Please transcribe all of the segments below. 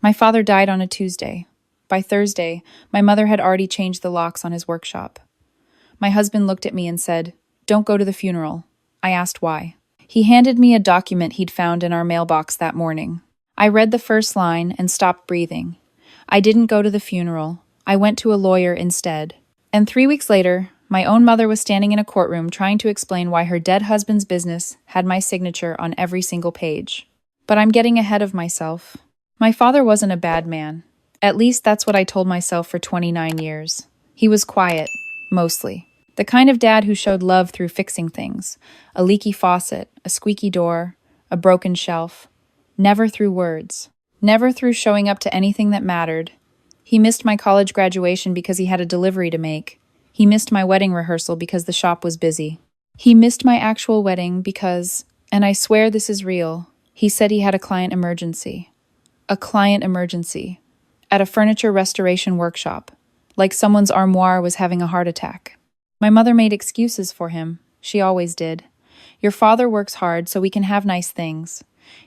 My father died on a Tuesday. By Thursday, my mother had already changed the locks on his workshop. My husband looked at me and said, "Don't go to the funeral." I asked why. He handed me a document he'd found in our mailbox that morning. I read the first line and stopped breathing. I didn't go to the funeral. I went to a lawyer instead. And 3 weeks later, my own mother was standing in a courtroom trying to explain why her dead husband's business had my signature on every single page. But I'm getting ahead of myself. My father wasn't a bad man. At least that's what I told myself for 29 years. He was quiet, mostly. The kind of dad who showed love through fixing things. A leaky faucet, a squeaky door, a broken shelf. Never through words. Never through showing up to anything that mattered. He missed my college graduation because he had a delivery to make. He missed my wedding rehearsal because the shop was busy. He missed my actual wedding because, and I swear this is real, he said he had a client emergency. A client emergency. At a furniture restoration workshop. Like someone's armoire was having a heart attack. My mother made excuses for him. She always did. Your father works hard so we can have nice things.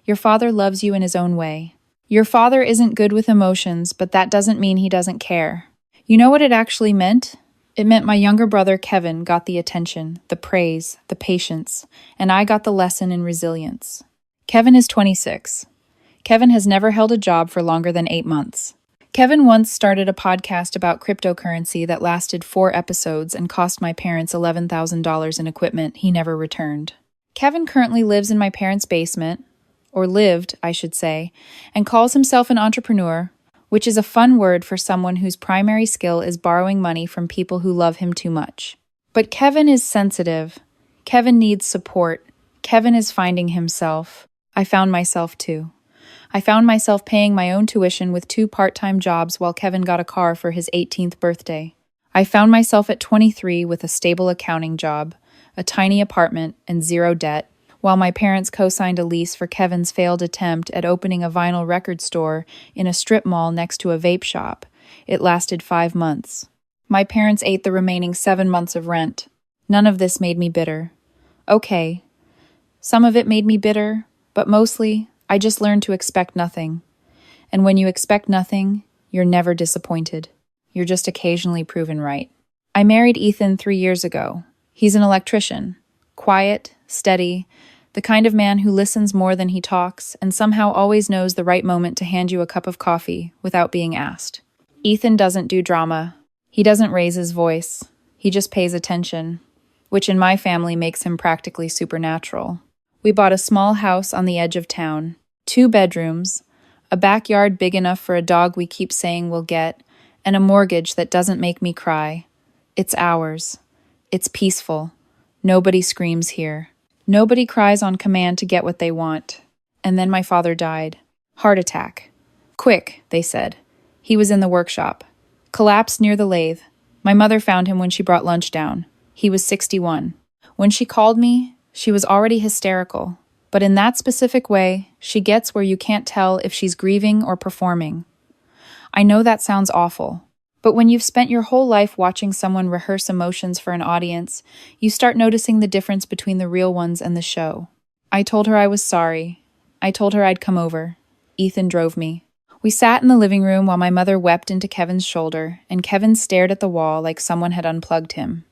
Your father loves you in his own way. Your father isn't good with emotions, but that doesn't mean he doesn't care. You know what it actually meant? It meant my younger brother, Kevin, got the attention, the praise, the patience, and I got the lesson in resilience. Kevin is 26. Kevin has never held a job for longer than 8 months. Kevin once started a podcast about cryptocurrency that lasted 4 episodes and cost my parents $11,000 in equipment he never returned. Kevin currently lives in my parents' basement, or lived, I should say, and calls himself an entrepreneur, which is a fun word for someone whose primary skill is borrowing money from people who love him too much. But Kevin is sensitive. Kevin needs support. Kevin is finding himself. I found myself too. I found myself paying my own tuition with 2 part-time jobs while Kevin got a car for his 18th birthday. I found myself at 23 with a stable accounting job, a tiny apartment, and 0 debt, while my parents co-signed a lease for Kevin's failed attempt at opening a vinyl record store in a strip mall next to a vape shop. It lasted 5 months. My parents ate the remaining 7 months of rent. None of this made me bitter. Okay. Some of it made me bitter, but mostly, I just learned to expect nothing. And when you expect nothing, you're never disappointed. You're just occasionally proven right. I married Ethan 3 years ago. He's an electrician. Quiet, steady, the kind of man who listens more than he talks and somehow always knows the right moment to hand you a cup of coffee without being asked. Ethan doesn't do drama. He doesn't raise his voice. He just pays attention, which in my family makes him practically supernatural. We bought a small house on the edge of town, 2 bedrooms, a backyard big enough for a dog we keep saying we'll get, and a mortgage that doesn't make me cry. It's ours. It's peaceful. Nobody screams here. Nobody cries on command to get what they want. And then my father died. Heart attack. Quick, they said. He was in the workshop. Collapsed near the lathe. My mother found him when she brought lunch down. He was 61. When she called me, she was already hysterical. But in that specific way, she gets where you can't tell if she's grieving or performing. I know that sounds awful. But when you've spent your whole life watching someone rehearse emotions for an audience, you start noticing the difference between the real ones and the show. I told her I was sorry. I told her I'd come over. Ethan drove me. We sat in the living room while my mother wept into Kevin's shoulder, and Kevin stared at the wall like someone had unplugged him.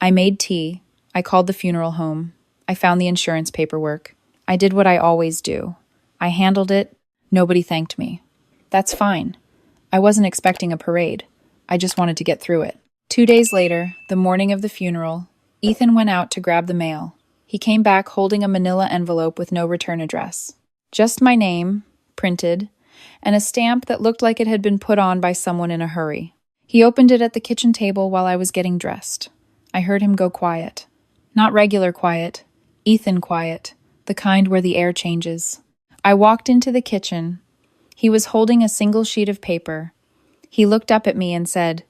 I made tea. I called the funeral home. I found the insurance paperwork. I did what I always do. I handled it. Nobody thanked me. That's fine. I wasn't expecting a parade. I just wanted to get through it. 2 days later, the morning of the funeral, Ethan went out to grab the mail. He came back holding a manila envelope with no return address. Just my name, printed, and a stamp that looked like it had been put on by someone in a hurry. He opened it at the kitchen table while I was getting dressed. I heard him go quiet. Not regular quiet, Ethan quiet, the kind where the air changes. I walked into the kitchen. He was holding a single sheet of paper. He looked up at me and said,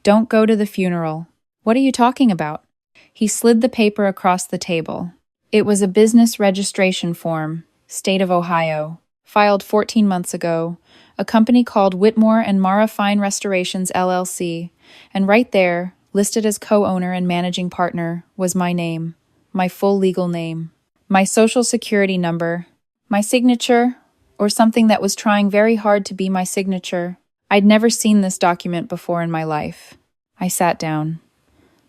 "Don't go to the funeral." "What are you talking about?" He slid the paper across the table. It was a business registration form, State of Ohio, filed 14 months ago, a company called Whitmore and Mara Fine Restorations, LLC, and right there, listed as co-owner and managing partner, was my name, my full legal name, my social security number, my signature, or something that was trying very hard to be my signature. I'd never seen this document before in my life. I sat down.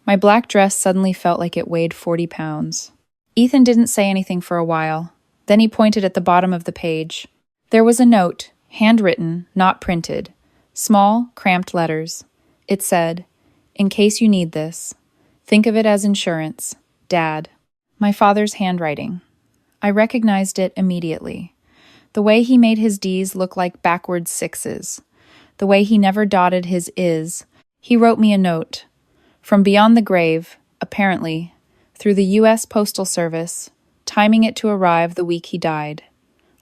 My black dress suddenly felt like it weighed 40 pounds. Ethan didn't say anything for a while. Then he pointed at the bottom of the page. There was a note, handwritten, not printed. Small, cramped letters. It said, "In case you need this. Think of it as insurance. Dad." My father's handwriting. I recognized it immediately. The way he made his D's look like backwards sixes. The way he never dotted his is. He wrote me a note. From beyond the grave, apparently, through the U.S. Postal Service, timing it to arrive the week he died.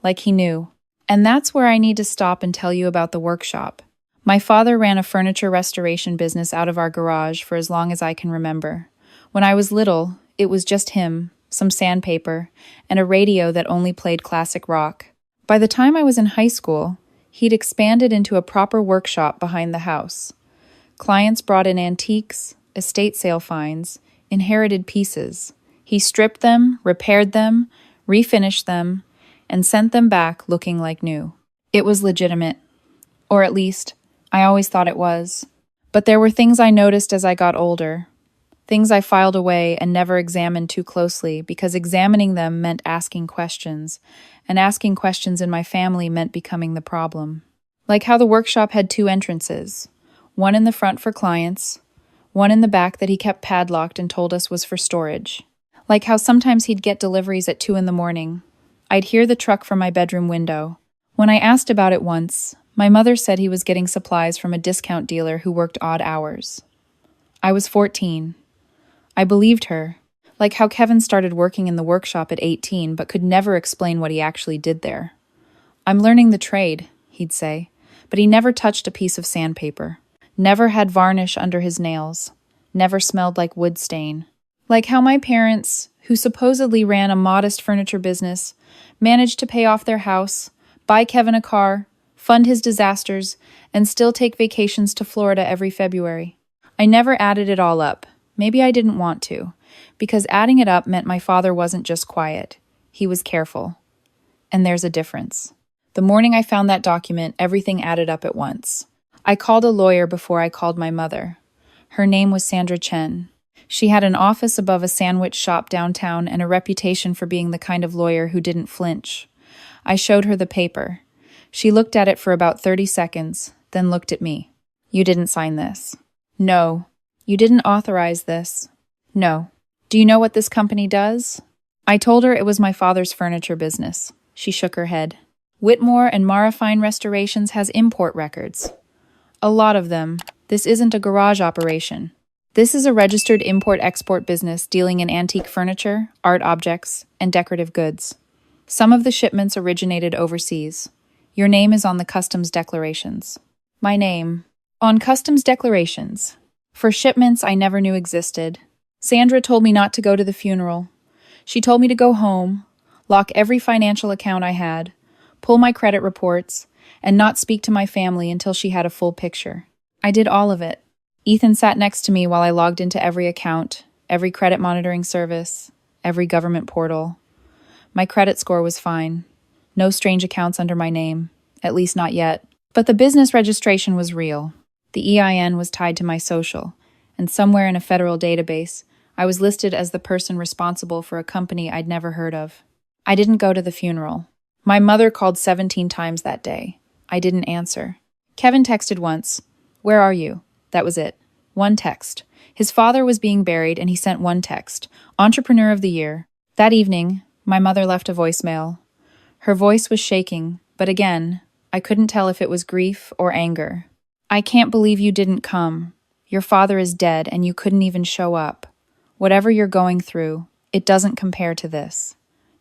Like he knew. And that's where I need to stop and tell you about the workshop. My father ran a furniture restoration business out of our garage for as long as I can remember. When I was little, it was just him, some sandpaper, and a radio that only played classic rock. By the time I was in high school, he'd expanded into a proper workshop behind the house. Clients brought in antiques, estate sale finds, inherited pieces. He stripped them, repaired them, refinished them, and sent them back looking like new. It was legitimate. Or at least, I always thought it was. But there were things I noticed as I got older. Things I filed away and never examined too closely because examining them meant asking questions, and asking questions in my family meant becoming the problem. Like how the workshop had two entrances, one in the front for clients, one in the back that he kept padlocked and told us was for storage. Like how sometimes he'd get deliveries at 2 a.m. I'd hear the truck from my bedroom window. When I asked about it once, my mother said he was getting supplies from a discount dealer who worked odd hours. I was 14. I believed her, like how Kevin started working in the workshop at 18 but could never explain what he actually did there. "I'm learning the trade," he'd say, but he never touched a piece of sandpaper, never had varnish under his nails, never smelled like wood stain. Like how my parents, who supposedly ran a modest furniture business, managed to pay off their house, buy Kevin a car, fund his disasters, and still take vacations to Florida every February. I never added it all up. Maybe I didn't want to, because adding it up meant my father wasn't just quiet. He was careful. And there's a difference. The morning I found that document, everything added up at once. I called a lawyer before I called my mother. Her name was Sandra Chen. She had an office above a sandwich shop downtown and a reputation for being the kind of lawyer who didn't flinch. I showed her the paper. She looked at it for about 30 seconds, then looked at me. "You didn't sign this." "No." "You didn't authorize this." "No." "Do you know what this company does?" I told her it was my father's furniture business. She shook her head. "Whitmore and Mara Fine Restorations has import records. A lot of them. This isn't a garage operation. This is a registered import-export business dealing in antique furniture, art objects, and decorative goods. Some of the shipments originated overseas. Your name is on the customs declarations." My name. On customs declarations. For shipments I never knew existed. Sandra told me not to go to the funeral. She told me to go home, lock every financial account I had, pull my credit reports, and not speak to my family until she had a full picture. I did all of it. Ethan sat next to me while I logged into every account, every credit monitoring service, every government portal. My credit score was fine. No strange accounts under my name, at least not yet. But the business registration was real. The EIN was tied to my social, and somewhere in a federal database, I was listed as the person responsible for a company I'd never heard of. I didn't go to the funeral. My mother called 17 times that day. I didn't answer. Kevin texted once. "Where are you?" That was it. One text. His father was being buried, and he sent one text. Entrepreneur of the Year. That evening, my mother left a voicemail. Her voice was shaking, but again, I couldn't tell if it was grief or anger. "I can't believe you didn't come. Your father is dead, and you couldn't even show up. Whatever you're going through, it doesn't compare to this."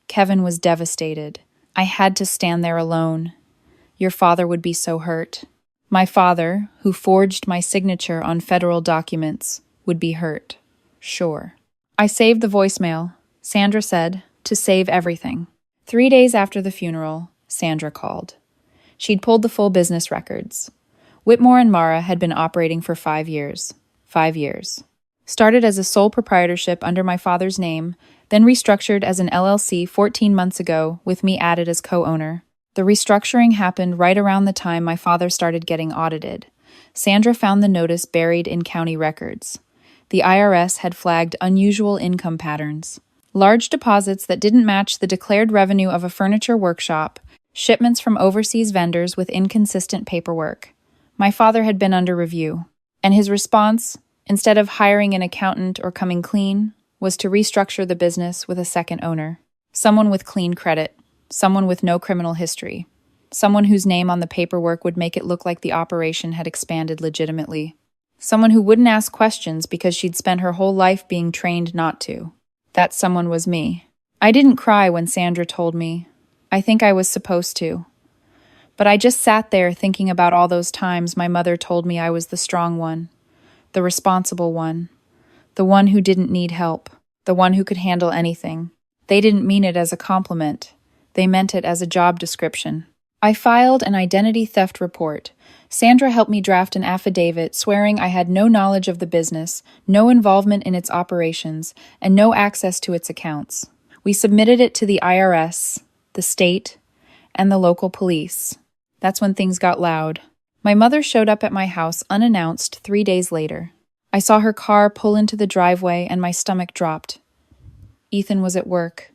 Kevin was devastated. I had to stand there alone. Your father would be so hurt. My father, who forged my signature on federal documents, would be hurt. Sure. I saved the voicemail. Sandra said, to save everything. 3 days after the funeral, Sandra called. She'd pulled the full business records. Whitmore and Mara had been operating for 5 years. 5 years. Started as a sole proprietorship under my father's name, then restructured as an LLC 14 months ago with me added as co-owner. The restructuring happened right around the time my father started getting audited. Sandra found the notice buried in county records. The IRS had flagged unusual income patterns. Large deposits that didn't match the declared revenue of a furniture workshop, shipments from overseas vendors with inconsistent paperwork. My father had been under review, and his response, instead of hiring an accountant or coming clean, was to restructure the business with a second owner. Someone with clean credit, someone with no criminal history, someone whose name on the paperwork would make it look like the operation had expanded legitimately. Someone who wouldn't ask questions because she'd spent her whole life being trained not to. That someone was me. I didn't cry when Sandra told me. I think I was supposed to. But I just sat there thinking about all those times my mother told me I was the strong one, the responsible one, the one who didn't need help, the one who could handle anything. They didn't mean it as a compliment. They meant it as a job description. I filed an identity theft report. Sandra helped me draft an affidavit swearing I had no knowledge of the business, no involvement in its operations, and no access to its accounts. We submitted it to the IRS, the state, and the local police. That's when things got loud. My mother showed up at my house unannounced 3 days later. I saw her car pull into the driveway and my stomach dropped. Ethan was at work.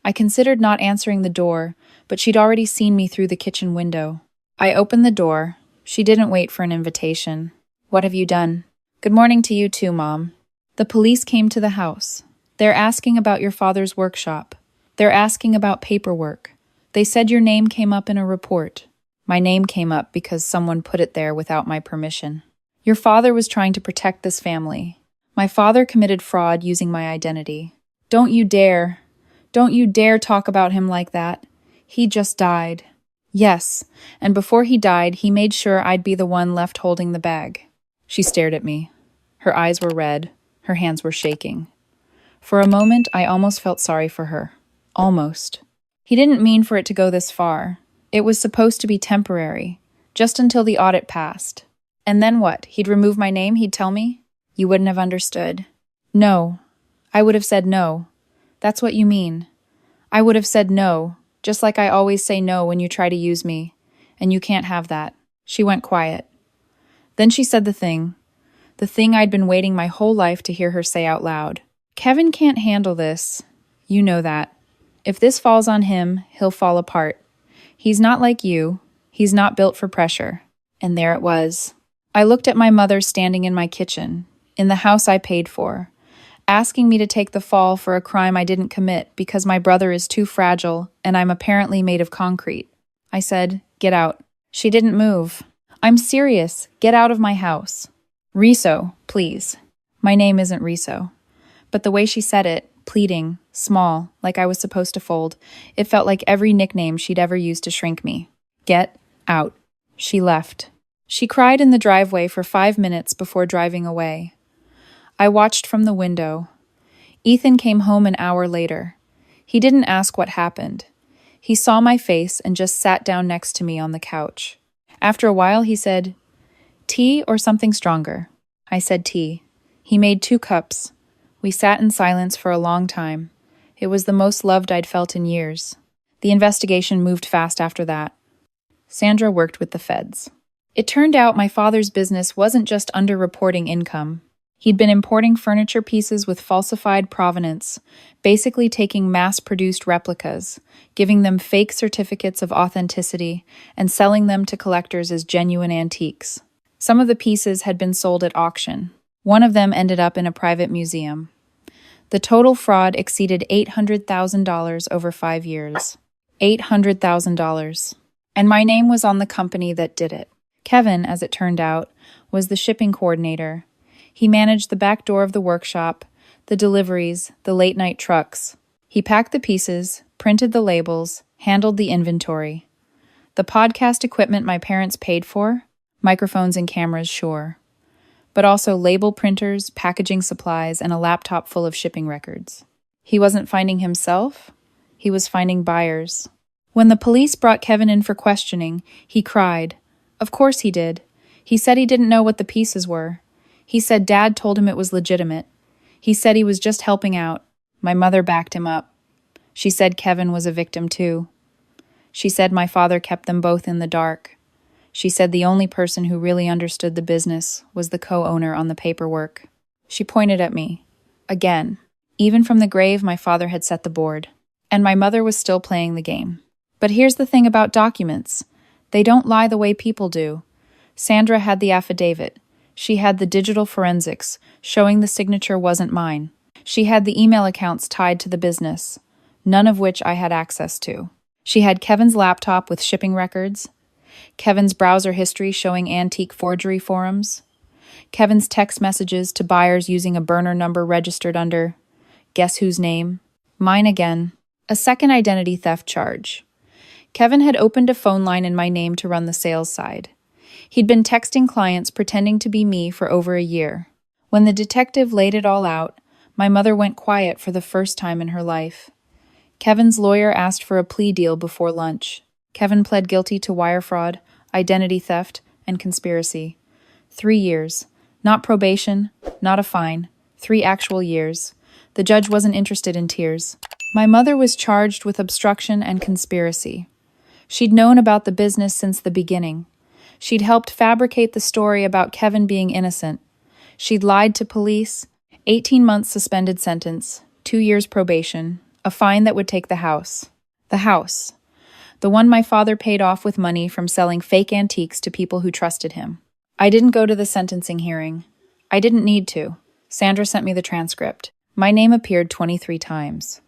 I considered not answering the door, but she'd already seen me through the kitchen window. I opened the door. She didn't wait for an invitation. "What have you done?" "Good morning to you too, Mom." "The police came to the house. They're asking about your father's workshop. They're asking about paperwork. They said your name came up in a report." My name came up because someone put it there without my permission. "Your father was trying to protect this family. My father committed fraud using my identity. Don't you dare talk about him like that. He just died." "Yes, and before he died, he made sure I'd be the one left holding the bag." She stared at me. Her eyes were red. Her hands were shaking. For a moment, I almost felt sorry for her. Almost. He didn't mean for it to go this far. It was supposed to be temporary, just until the audit passed. And then what? He'd remove my name, he'd tell me? You wouldn't have understood. No. I would have said no. That's what you mean. I would have said no, just like I always say no when you try to use me, and you can't have that. She went quiet. Then she said the thing I'd been waiting my whole life to hear her say out loud. "Kevin can't handle this. You know that. If this falls on him, he'll fall apart. He's not like you. He's not built for pressure." And there it was. I looked at my mother standing in my kitchen, in the house I paid for, asking me to take the fall for a crime I didn't commit because my brother is too fragile and I'm apparently made of concrete. I said, "Get out." She didn't move. "I'm serious. Get out of my house." "Riso, please." My name isn't Riso. But the way she said it, pleading, small, like I was supposed to fold, it felt like every nickname she'd ever used to shrink me. "Get out." She left. She cried in the driveway for 5 minutes before driving away. I watched from the window. Ethan came home an hour later. He didn't ask what happened. He saw my face and just sat down next to me on the couch. After a while, he said, "Tea or something stronger?" I said tea. He made 2 cups. We sat in silence for a long time. It was the most loved I'd felt in years. The investigation moved fast after that. Sandra worked with the feds. It turned out my father's business wasn't just underreporting income. He'd been importing furniture pieces with falsified provenance, basically taking mass-produced replicas, giving them fake certificates of authenticity, and selling them to collectors as genuine antiques. Some of the pieces had been sold at auction. One of them ended up in a private museum. The total fraud exceeded $800,000 over 5 years. $800,000. And my name was on the company that did it. Kevin, as it turned out, was the shipping coordinator. He managed the back door of the workshop, the deliveries, the late-night trucks. He packed the pieces, printed the labels, handled the inventory. The podcast equipment my parents paid for? Microphones and cameras, sure. But also label printers, packaging supplies, and a laptop full of shipping records. He wasn't finding himself. He was finding buyers. When the police brought Kevin in for questioning, he cried. Of course he did. He said he didn't know what the pieces were. He said Dad told him it was legitimate. He said he was just helping out. My mother backed him up. She said Kevin was a victim too. She said my father kept them both in the dark. She said the only person who really understood the business was the co-owner on the paperwork. She pointed at me. Again. Even from the grave, my father had set the board. And my mother was still playing the game. But here's the thing about documents. They don't lie the way people do. Sandra had the affidavit. She had the digital forensics, showing the signature wasn't mine. She had the email accounts tied to the business, none of which I had access to. She had Kevin's laptop with shipping records, Kevin's browser history showing antique forgery forums, Kevin's text messages to buyers using a burner number registered under, guess whose name? Mine again. A second identity theft charge. Kevin had opened a phone line in my name to run the sales side. He'd been texting clients pretending to be me for over a year. When the detective laid it all out, my mother went quiet for the first time in her life. Kevin's lawyer asked for a plea deal before lunch. Kevin pled guilty to wire fraud, identity theft, and conspiracy. 3 years. Not probation, not a fine. 3 actual years. The judge wasn't interested in tears. My mother was charged with obstruction and conspiracy. She'd known about the business since the beginning. She'd helped fabricate the story about Kevin being innocent. She'd lied to police. 18 months suspended sentence, 2 years probation, a fine that would take the house. The house. The one my father paid off with money from selling fake antiques to people who trusted him. I didn't go to the sentencing hearing. I didn't need to. Sandra sent me the transcript. My name appeared 23 times.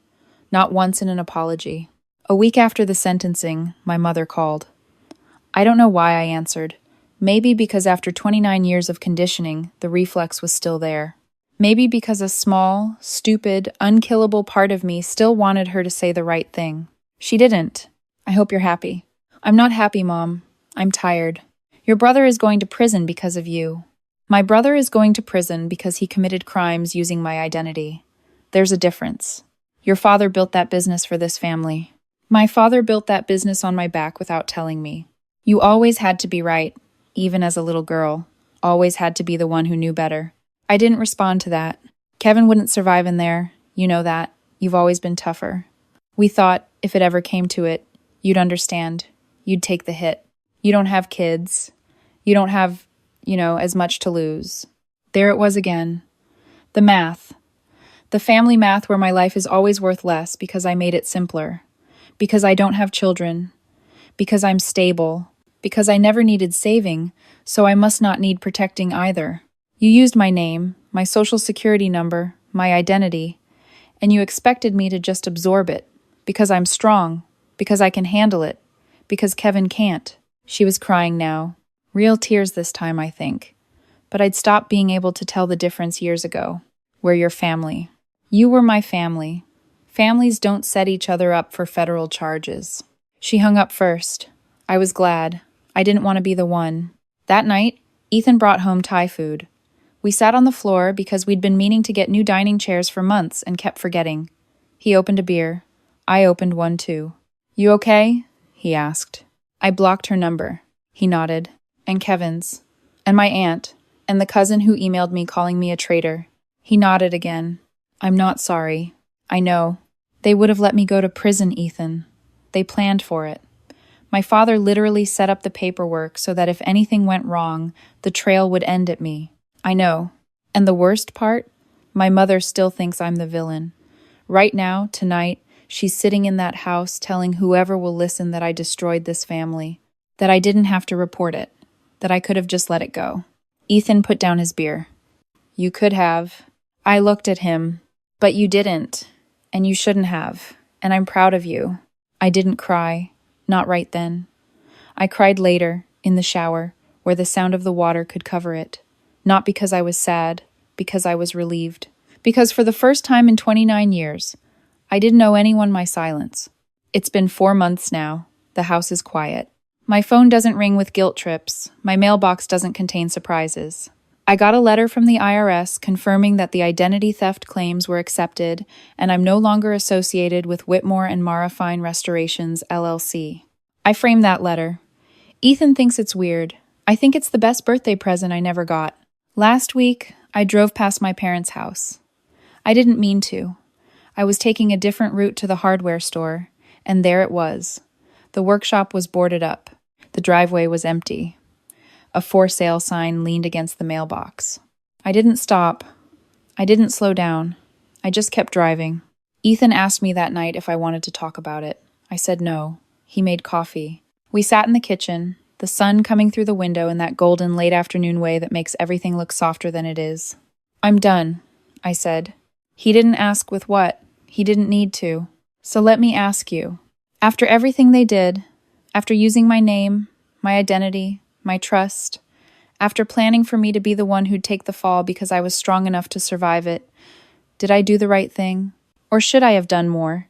Not once in an apology. A week after the sentencing, my mother called. I don't know why I answered. Maybe because after 29 years of conditioning, the reflex was still there. Maybe because a small, stupid, unkillable part of me still wanted her to say the right thing. She didn't. I hope you're happy. I'm not happy, Mom. I'm tired. Your brother is going to prison because of you. My brother is going to prison because he committed crimes using my identity. There's a difference. Your father built that business for this family. My father built that business on my back without telling me. You always had to be right, even as a little girl. Always had to be the one who knew better. I didn't respond to that. Kevin wouldn't survive in there. You know that. You've always been tougher. We thought, if it ever came to it, you'd understand. You'd take the hit. You don't have kids. You don't have, as much to lose. There it was again. The math. The family math where my life is always worth less because I made it simpler. Because I don't have children. Because I'm stable. Because I never needed saving, so I must not need protecting either. You used my name, my social security number, my identity, and you expected me to just absorb it, because I'm strong, because I can handle it, because Kevin can't. She was crying now. Real tears this time, I think. But I'd stopped being able to tell the difference years ago. We're your family. You were my family. Families don't set each other up for federal charges. She hung up first. I was glad. I didn't want to be the one. That night, Ethan brought home Thai food. We sat on the floor because we'd been meaning to get new dining chairs for months and kept forgetting. He opened a beer. I opened one too. You okay? He asked. I blocked her number. He nodded. And Kevin's. And my aunt. And the cousin who emailed me calling me a traitor. He nodded again. I'm not sorry. I know. They would have let me go to prison, Ethan. They planned for it. My father literally set up the paperwork so that if anything went wrong, the trail would end at me. I know. And the worst part? My mother still thinks I'm the villain. Right now, tonight, she's sitting in that house telling whoever will listen that I destroyed this family, that I didn't have to report it, that I could have just let it go. Ethan put down his beer. You could have. I looked at him. But you didn't. And you shouldn't have. And I'm proud of you. I didn't cry. Not right then. I cried later, in the shower, where the sound of the water could cover it. Not because I was sad, because I was relieved. Because for the first time in 29 years, I didn't owe anyone my silence. It's been 4 months now. The house is quiet. My phone doesn't ring with guilt trips. My mailbox doesn't contain surprises. I got a letter from the IRS confirming that the identity theft claims were accepted and I'm no longer associated with Whitmore and Mara Fine Restorations, LLC. I framed that letter. Ethan thinks it's weird. I think it's the best birthday present I never got. Last week, I drove past my parents' house. I didn't mean to. I was taking a different route to the hardware store, and there it was. The workshop was boarded up. The driveway was empty. A for sale sign leaned against the mailbox. I didn't stop. I didn't slow down. I just kept driving. Ethan asked me that night if I wanted to talk about it. I said no. He made coffee. We sat in the kitchen, the sun coming through the window in that golden late afternoon way that makes everything look softer than it is. I'm done, I said. He didn't ask with what. He didn't need to. So let me ask you. After everything they did, after using my name, my identity, my trust, after planning for me to be the one who'd take the fall because I was strong enough to survive it, did I do the right thing? Or should I have done more?